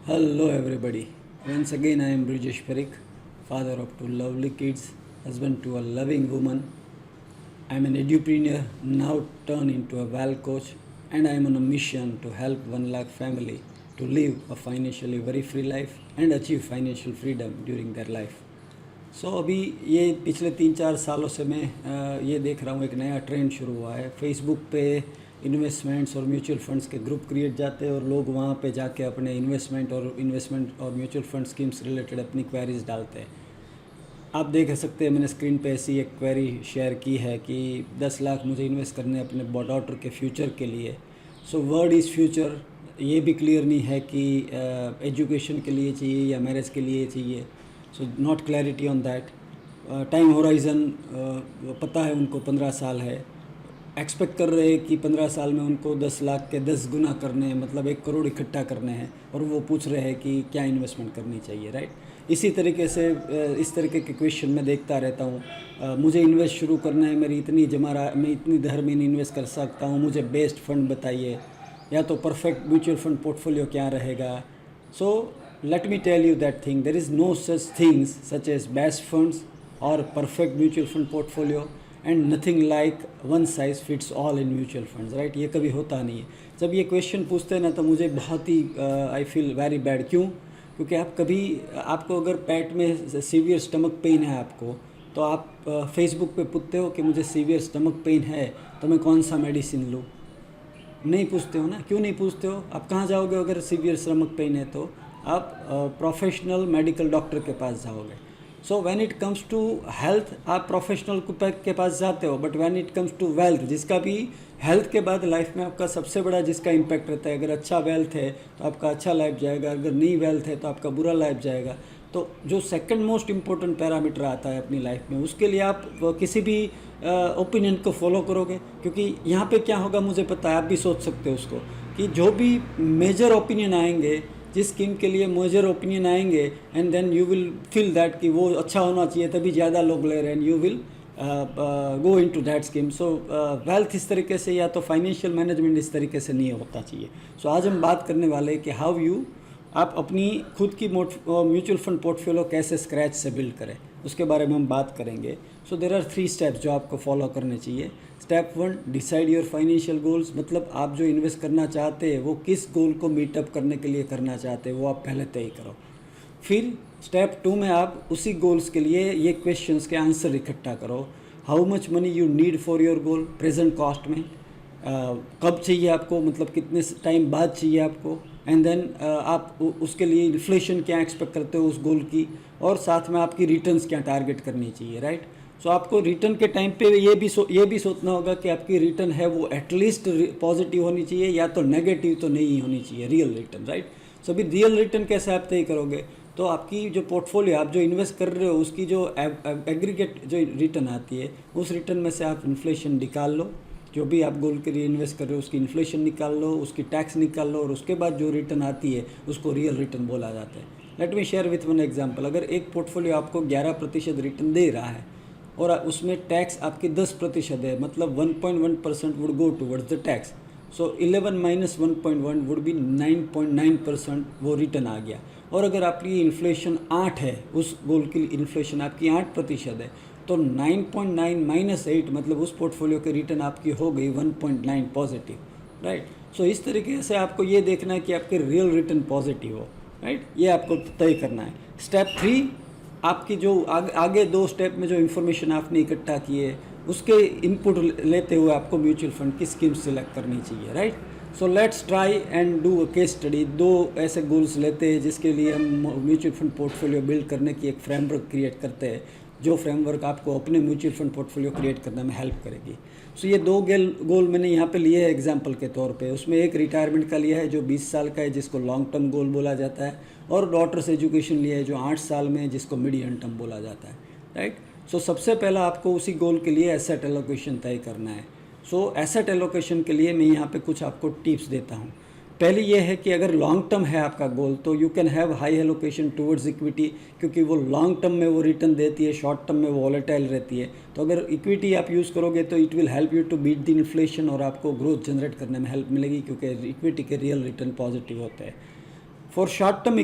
Hello everybody. Once again I am Brijesh Parik, father of two lovely kids, husband to a loving woman. I am an edupreneur now turned into a WAL coach, and I am on a mission to help 1 lakh family to live a financially very free life and achieve financial freedom during their life. अभी ये पिछले 3-4 सालों से मैं ये देख रहा हूँ, एक नया ट्रेंड शुरू हुआ है। फेसबुक पे इन्वेस्टमेंट्स और म्यूचुअल फंड्स के ग्रुप क्रिएट जाते हैं और लोग वहाँ पे जाके अपने इन्वेस्टमेंट और म्यूचुअल फंड स्कीम्स रिलेटेड अपनी क्वेरीज डालते हैं। आप देख सकते हैं, मैंने स्क्रीन पे ऐसी एक क्वेरी शेयर की है कि 10 लाख मुझे इन्वेस्ट करने अपने डॉटर के फ्यूचर के लिए। सो वर्ड इज़ फ्यूचर, ये भी क्लियर नहीं है कि एजुकेशन के लिए चाहिए या मैरिज के लिए चाहिए। So not clarity on that. Time horizon पता है उनको 15 साल है। एक्सपेक्ट कर रहे हैं कि 15 साल में उनको 10 लाख के 10 गुना करने हैं, मतलब 1 करोड़ इकट्ठा करने हैं, और वो पूछ रहे हैं कि क्या इन्वेस्टमेंट करनी चाहिए, राइट। इसी तरीके से इस तरीके के क्वेश्चन मैं देखता रहता हूँ। मुझे इन्वेस्ट शुरू करना है, मेरी इतनी मैं इतनी दर में इन्वेस्ट कर सकता हूँ, मुझे बेस्ट फंड बताइए, या तो परफेक्ट म्यूचुअल फंड पोर्टफोलियो क्या रहेगा। सो let me tell you that thing, there is no such things such as best funds or perfect mutual fund portfolio, and nothing like one size fits all in mutual funds, right। ये कभी होता नहीं है। जब ये question पूछते हैं ना, तो मुझे बहुत ही आई फील वेरी बैड। क्यों? क्योंकि आपको अगर पेट में सीवियर स्टमक पेन है आपको, तो आप फेसबुक पे पूछते हो कि मुझे सीवियर स्टमक पेन है तो मैं कौन सा मेडिसिन लूँ? नहीं पूछते हो ना। क्यों नहीं पूछते हो? आप कहाँ जाओगे अगर सीवियर स्टमक पेन है? तो आप प्रोफेशनल मेडिकल डॉक्टर के पास जाओगे। So when it comes to health, आप प्रोफेशनल के पास जाते हो, but when it comes to wealth, जिसका भी हेल्थ के बाद लाइफ में आपका सबसे बड़ा जिसका इम्पैक्ट रहता है, अगर अच्छा वेल्थ है तो आपका अच्छा लाइफ जाएगा, अगर नहीं वेल्थ है तो आपका बुरा लाइफ जाएगा। तो जो सेकंड मोस्ट इम्पोर्टेंट पैरामीटर आता है अपनी लाइफ में, उसके लिए आप किसी भी ओपिनियन को फॉलो करोगे। क्योंकि यहाँ पे क्या होगा मुझे पता है, आप भी सोच सकते हो उसको, कि जो भी मेजर ओपिनियन आएंगे, जिस स्कीम के लिए मेजर ओपिनियन आएंगे, and then you will feel that कि वो अच्छा होना चाहिए तभी ज़्यादा लोग ले रहे हैं, and you will go into that scheme. So wealth इस तरीके से, या तो फाइनेंशियल मैनेजमेंट इस तरीके से नहीं होता चाहिए। सो आज हम बात करने वाले हैं कि हाउ यू आप अपनी खुद की म्यूचुअल फंड पोर्टफोलियो कैसे स्क्रैच से बिल्ड करें, उसके बारे में हम बात करेंगे। सो देयर आर 3 स्टेप्स जो आपको फॉलो करने चाहिए। Step 1, decide your financial goals, मतलब आप जो इन्वेस्ट करना चाहते हैं वो किस गोल को मीटअप करने के लिए करना चाहते हैं, वो आप पहले तय करो। फिर स्टेप 2 में आप उसी गोल्स के लिए ये क्वेश्चंस के आंसर इकट्ठा करो। How much money you need for your goal, present cost में कब चाहिए आपको, मतलब कितने टाइम बाद चाहिए आपको, एंड देन आप उसके लिए इन्फ्लेशन क्या एक्सपेक्ट करते हो उस गोल की, और साथ में आपकी रिटर्न्स क्या टारगेट करनी चाहिए, राइट। सो आपको रिटर्न के टाइम पे ये भी सोचना होगा कि आपकी रिटर्न है वो एटलीस्ट पॉजिटिव होनी चाहिए, या तो नेगेटिव तो नहीं होनी चाहिए, रियल रिटर्न, राइट। सो अभी रियल रिटर्न कैसे आप तय करोगे? तो आपकी जो पोर्टफोलियो आप जो इन्वेस्ट कर रहे हो उसकी जो एग्रीगेट जो रिटर्न आती है, उस रिटर्न में से आप इन्फ्लेशन निकाल लो। जो भी आप गोल के लिए इन्वेस्ट कर रहे हो उसकी इन्फ्लेशन निकाल लो, उसकी टैक्स निकाल लो, और उसके बाद जो रिटर्न आती है उसको रियल रिटर्न बोला जाता है। Let me share with one example. अगर एक पोर्टफोलियो आपको 11% रिटर्न दे रहा है और उसमें टैक्स आपकी 10% है, मतलब 1.1% would go towards the tax. So 11 minus 1.1 would be 9.9% वो रिटर्न आ गया। और अगर आपकी इन्फ्लेशन 8 है, उस गोल की इन्फ्लेशन आपकी 8% है, तो 9.9 माइनस 8 मतलब उस पोर्टफोलियो की रिटर्न आपकी हो गई 1.9 पॉजिटिव, राइट। सो इस तरीके से आपको ये देखना है कि आपके रियल रिटर्न पॉजिटिव हो, राइट। ये आपको तय करना है। स्टेप 3, आपकी जो आगे 2 स्टेप में जो इन्फॉर्मेशन आपने इकट्ठा की है उसके इनपुट लेते हुए आपको म्यूचुअल फंड की स्कीम सिलेक्ट करनी चाहिए, right. So let's try and do a case study. 2 ऐसे गोल्स लेते हैं जिसके लिए हम म्यूचुअल फंड पोर्टफोलियो बिल्ड करने की एक फ्रेमवर्क क्रिएट करते हैं, जो फ्रेमवर्क आपको अपने म्यूचुअल फंड पोर्टफोलियो क्रिएट करने में हेल्प करेगी। सो ये 2 गोल मैंने यहाँ पे लिए हैं एग्जांपल के तौर पे। उसमें एक रिटायरमेंट का लिया है जो 20 साल का है, जिसको लॉन्ग टर्म गोल बोला जाता है, और डॉटर्स एजुकेशन लिया है जो 8 साल में, जिसको मीडियम टर्म बोला जाता है, राइट। सो सबसे पहला आपको उसी गोल के लिए एसेट एलोकेशन तय करना है। सो एसेट एलोकेशन के लिए मैं यहाँ पे कुछ आपको टिप्स देता हूँ। पहली ये है कि अगर लॉन्ग टर्म है आपका गोल, तो you can have high allocation towards equity, क्योंकि वो लॉन्ग टर्म में वो रिटर्न देती है, शॉर्ट टर्म में वो वॉलेटाइल रहती है। तो अगर इक्विटी आप यूज़ करोगे तो it will help you to beat the inflation, और आपको ग्रोथ जनरेट करने में हेल्प मिलेगी, क्योंकि इक्विटी के रियल रिटर्न पॉजिटिव होते हैं। For short term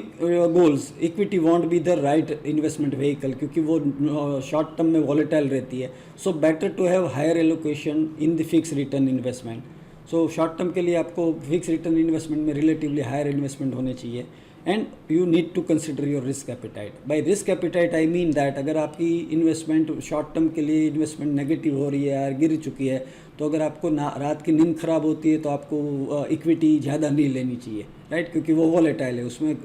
goals equity won't be the right investment vehicle, क्योंकि वो शॉर्ट टर्म में वॉलेटाइल रहती है. So better to have higher allocation in the fix return investment. सो शॉर्ट टर्म के लिए आपको फिक्स रिटर्न इन्वेस्टमेंट में रिलेटिवली हायर इन्वेस्टमेंट होने चाहिए. And you need to consider your risk appetite. By risk appetite I mean that अगर आपकी investment short term के लिए इन्वेस्टमेंट नेगेटिव हो रही है या गिर चुकी है, तो अगर आपको रात की नींद खराब होती है तो आपको इक्विटी ज़्यादा नहीं लेनी चाहिए, राइट, क्योंकि वो वॉलेटाइल है. उसमें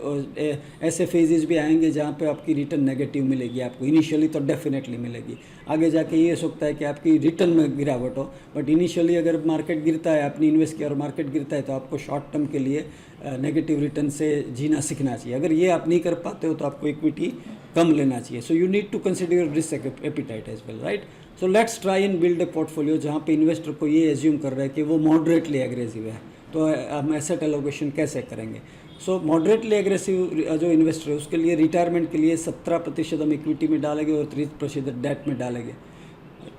ऐसे फेजेस भी आएंगे जहाँ पे आपकी रिटर्न नेगेटिव मिलेगी आपको. इनिशियली तो डेफिनेटली मिलेगी, आगे जाके ये हो सकता है कि आपकी रिटर्न में गिरावट हो, बट इनिशियली अगर मार्केट गिरता है, आपने इन्वेस्ट किया और मार्केट गिरता है, तो आपको शॉर्ट टर्म के लिए नेगेटिव रिटर्न से जीना सीखना चाहिए. अगर ये आप नहीं कर पाते हो तो आपको इक्विटी कम लेना चाहिए. So you need to consider your risk appetite as well, right. So let's try and build a portfolio जहाँ पे इन्वेस्टर को ये एज्यूम कर रहा है कि वो मॉडरेटली एग्रेसिव है, तो हम एसेट एलोकेशन कैसे करेंगे. सो मॉडरेटली एग्रेसिव जो इन्वेस्टर है उसके लिए रिटायरमेंट के लिए 17% हम इक्विटी में डालेंगे और 30% डेट में डालेंगे,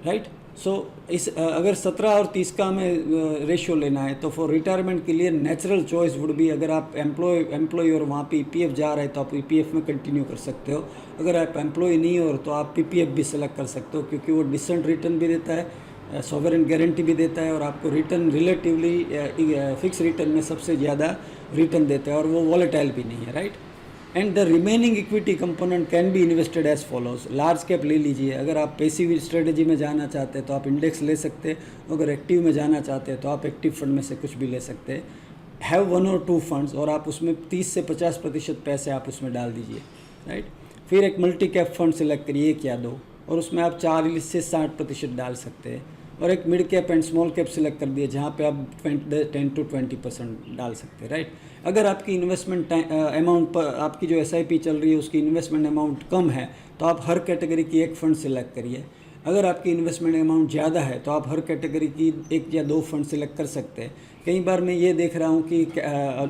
राइट. सो इस अगर 17 और 30 का हमें रेशियो लेना है, तो फॉर रिटायरमेंट के लिए नेचुरल चॉइस वुड भी, अगर आप एम्प्लॉय और वहाँ पे ईपीएफ जा रहे हैं तो आप ईपीएफ में कंटिन्यू कर सकते हो. अगर आप एम्प्लॉय नहीं हो तो आप पीपीएफ भी सेलेक्ट कर सकते हो, क्योंकि वो डिसेंट रिटर्न भी देता है, सॉवरेन गारंटी भी देता है, और आपको रिटर्न रिलेटिवली फिक्स रिटर्न में सबसे ज़्यादा रिटर्न देता है, और वो वॉलेटाइल भी नहीं है, right. And the remaining equity component can be invested as follows. Large cap ले लीजिए. अगर आप पैसिव स्ट्रेटजी में जाना चाहते हैं तो आप इंडेक्स ले सकते हैं. अगर एक्टिव में जाना चाहते हैं तो आप एक्टिव फंड में से कुछ भी ले सकते हैं. हैव 1 और 2 फंड्स, और आप उसमें 30 से 50% पैसे आप उसमें डाल दीजिए, राइट. फिर एक मल्टी कैप फंड सेलेक्ट करिए, एक या 2, और उसमें आप 40 से 60% डाल सकते हैं. और एक mid cap and small cap select कर दिए जहाँ पे आप 10 to 20% डाल सकते हैं, राइट. अगर आपकी इन्वेस्टमेंट अमाउंट पर, आपकी जो एसआईपी चल रही है उसकी इन्वेस्टमेंट अमाउंट कम है, तो आप हर कैटेगरी की एक फ़ंड सिलेक्ट करिए. अगर आपकी इन्वेस्टमेंट अमाउंट ज़्यादा है तो आप हर कैटेगरी की 1 या 2 फंड सिलेक्ट कर सकते हैं. कई बार मैं ये देख रहा हूँ कि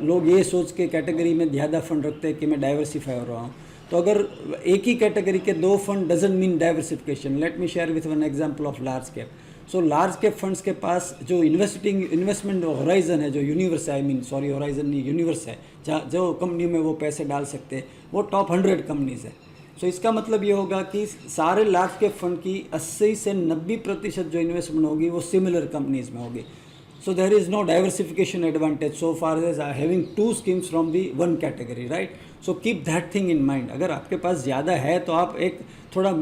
लोग ये सोच के कैटेगरी में ज़्यादा फंड रखते हैं कि मैं डाइवर्सिफाई हो रहा हूँ. तो अगर एक ही कैटेगरी के 2 fund doesn't mean diversification. Let me share with one example of large cap. So large cap funds के पास जो इन्वेस्टमेंट होराइजन है, जो यूनिवर्स है, होराइजन नहीं, यूनिवर्स है, जहाँ जो कंपनी में वो पैसे डाल सकते हैं, वो टॉप 100 कंपनीज़ है. सो इसका मतलब ये होगा कि सारे लार्ज कैप फंड की 80 से 90% जो इन्वेस्टमेंट होगी वो सिमिलर कंपनीज़ में होगी. So there is no diversification advantage so far as having 2 schemes from the one category, right? So keep that thing in mind. अगर आपके पास ज़्यादा है तो आप एक थोड़ा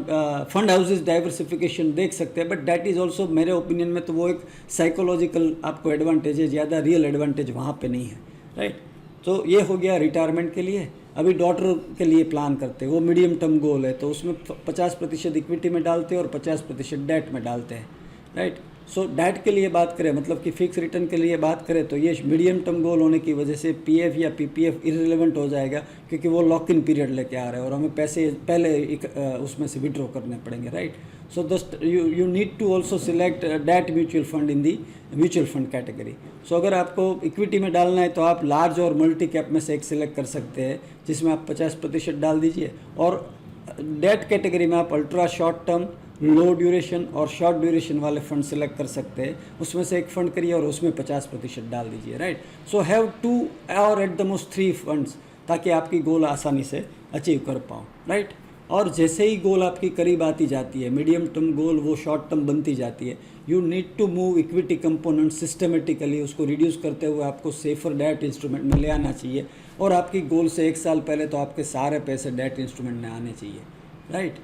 फंड हाउसेस डाइवर्सिफिकेशन देख सकते हैं, बट दैट इज़ ऑल्सो, मेरे ओपिनियन में तो वो एक साइकोलॉजिकल आपको एडवांटेज है, ज़्यादा रियल एडवांटेज वहाँ पे नहीं है, राइट. तो ये हो गया रिटायरमेंट के लिए. अभी डॉटर के लिए प्लान करते हैं, वो मीडियम टर्म गोल है, तो उसमें 50% इक्विटी में डालते हैं और 50% डेट में डालते हैं, राइट. सो डेट के लिए बात करें, मतलब कि फिक्स रिटर्न के लिए बात करें, तो ये मीडियम टर्म गोल होने की वजह से पीएफ या पीपीएफ इररिलेवेंट हो जाएगा, क्योंकि वो लॉक इन पीरियड लेके आ रहे हैं और हमें पैसे पहले उसमें से विड्रॉ करने पड़ेंगे, राइट. सो दोस्त you need to also select debt mutual fund in the mutual fund category. So अगर आपको इक्विटी में डालना है तो आप लार्ज और मल्टी कैप में से एक सिलेक्ट कर सकते हैं, जिसमें आप 50% डाल दीजिए. और डेट कैटेगरी में आप अल्ट्रा शॉर्ट टर्म, लो ड्यूरेशन और शॉर्ट ड्यूरेशन वाले फंड सेलेक्ट कर सकते हैं. उसमें से एक फ़ंड करिए और उसमें 50% डाल दीजिए, राइट. सो हैव 2 और एट द मोस्ट 3 फंड्स, ताकि आपकी गोल आसानी से अचीव कर पाओ, राइट. और जैसे ही गोल आपकी करीब आती जाती है, मीडियम टर्म गोल वो शॉर्ट टर्म बनती जाती है, you need to move equity component systematically. उसको रिड्यूस करते हुए आपको सेफर डेट इंस्ट्रूमेंट में ले आना चाहिए, और आपकी गोल से 1 साल पहले तो आपके सारे पैसे डेट इंस्ट्रूमेंट में आने चाहिए, राइट.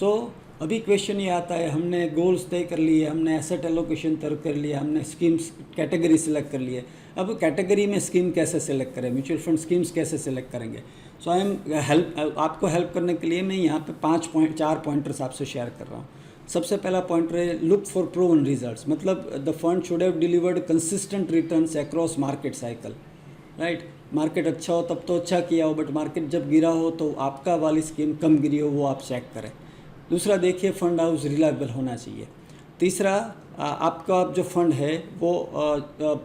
सो अभी क्वेश्चन ये आता है, हमने गोल्स तय कर लिए, हमने एसेट एलोकेशन तय कर लिया, हमने स्कीम्स कैटेगरी सेलेक्ट कर लिए. अब कैटेगरी में स्कीम कैसे सेलेक्ट करें, म्यूचुअल फंड स्कीम्स कैसे सेलेक्ट करेंगे. सो आई एम आपको हेल्प करने के लिए मैं यहाँ पे 4 पॉइंटर्स आपसे शेयर कर रहा हूँ. सबसे पहला पॉइंटर है, लुक फॉर प्रूवन रिजल्ट्स. मतलब the fund should have delivered consistent returns across market cycle, right. Market अच्छा हो तब तो अच्छा किया हो, बट मार्केट जब गिरा हो तो आपका वाली स्कीम कम गिरी हो, वो आप चेक करें. दूसरा देखिए, फंड हाउस रिलायबल होना चाहिए. तीसरा, आपका जो फंड है वो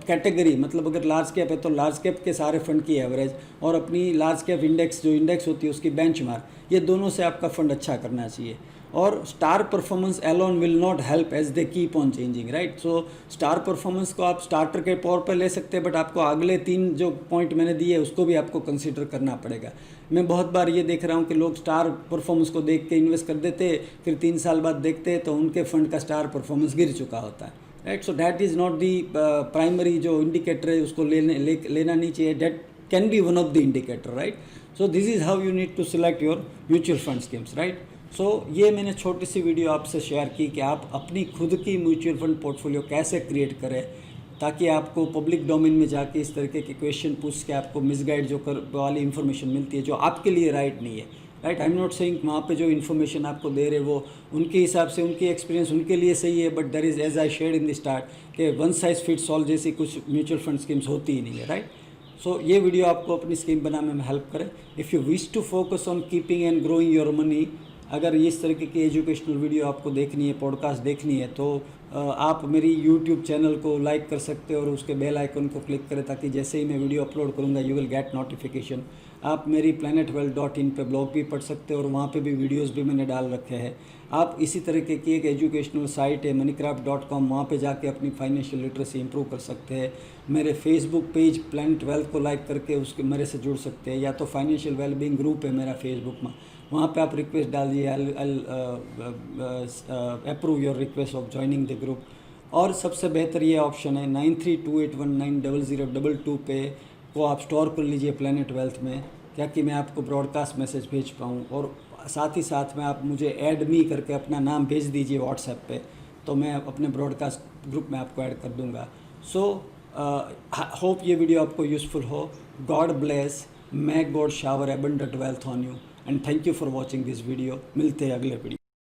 कैटेगरी, मतलब अगर लार्ज कैप है तो लार्ज कैप के सारे फंड की एवरेज और अपनी लार्ज कैप इंडेक्स जो इंडेक्स होती है उसकी बेंचमार्क, ये दोनों से आपका फंड अच्छा करना चाहिए. और star performance alone will not help as they keep on changing, right. So star performance को आप स्टार्टर के तौर पर ले सकते हैं, बट आपको अगले 3 जो पॉइंट मैंने दिए उसको भी आपको कंसिडर करना पड़ेगा। मैं बहुत बार ये देख रहा हूँ कि लोग स्टार परफॉर्मेंस को देख के इन्वेस्ट कर देते, फिर 3 साल बाद देखते हैं तो उनके फंड का स्टार परफॉर्मेंस गिर चुका होता है, right. So that is not the primary जो इंडिकेटर है उसको लेना नहीं चाहिए। That can be one of the indicator, right. So this is how you need to select your mutual fund schemes, right. So ये मैंने छोटी सी वीडियो आपसे शेयर की कि आप अपनी खुद की म्यूचुअल फंड पोर्टफोलियो कैसे क्रिएट करें, ताकि आपको पब्लिक डोमेन में जाके इस तरीके के क्वेश्चन पूछ के आपको मिसगाइड जो कर वाली इन्फॉर्मेशन मिलती है जो आपके लिए राइट नहीं है, right. I am not saying वहाँ पे जो इन्फॉर्मेशन आपको दे रहे वो उनके हिसाब से उनकी एक्सपीरियंस उनके लिए सही है, but there is as I shared in the start कि वन साइज फिट्स ऑल जैसी कुछ म्यूचुअल फंड स्कीम्स होती ही नहीं है, राइट। सो ये वीडियो आपको अपनी स्कीम बनाने में हेल्प करे। If you wish to focus on keeping and growing your money, अगर इस तरीके की एजुकेशनल वीडियो आपको देखनी है, पॉडकास्ट देखनी है, तो आप मेरी यूट्यूब चैनल को लाइक कर सकते हो और उसके बेल आइकन को क्लिक करें, ताकि जैसे ही मैं वीडियो अपलोड करूँगा यू विल गेट नोटिफिकेशन। आप मेरी planetwealth.in पे ब्लॉग भी पढ़ सकते हो और वहाँ पे भी वीडियोस भी मैंने डाल रखे हैं। आप इसी तरीके की एक एजुकेशनल साइट है moneycraft.com, वहाँ पे जाके अपनी फाइनेंशियल लिटरेसी इंप्रूव कर सकते हैं। मेरे फेसबुक पेज प्लानट वेल्थ को लाइक करके उसके मेरे से जुड़ सकते हैं, या तो फाइनेंशियल वेलबींग ग्रुप है मेरा फेसबुक में, वहाँ पे आप रिक्वेस्ट डाल दिए, I approve your request of joining the group. और सबसे बेहतर ये ऑप्शन है 9328190022 पे को आप स्टोर कर लीजिए प्लानट वेल्थ में, ताकि मैं आपको ब्रॉडकास्ट मैसेज भेज पाऊँ, और साथ ही साथ में आप मुझे ऐड मी करके अपना नाम भेज दीजिए व्हाट्सएप पे, तो मैं अपने ब्रॉडकास्ट ग्रुप में आपको ऐड कर दूँगा। सो होप ये वीडियो आपको यूज़फुल हो। God bless, may God shower abundant wealth on you, and thank you for watching this video. मिलते हैं अगले वीडियो।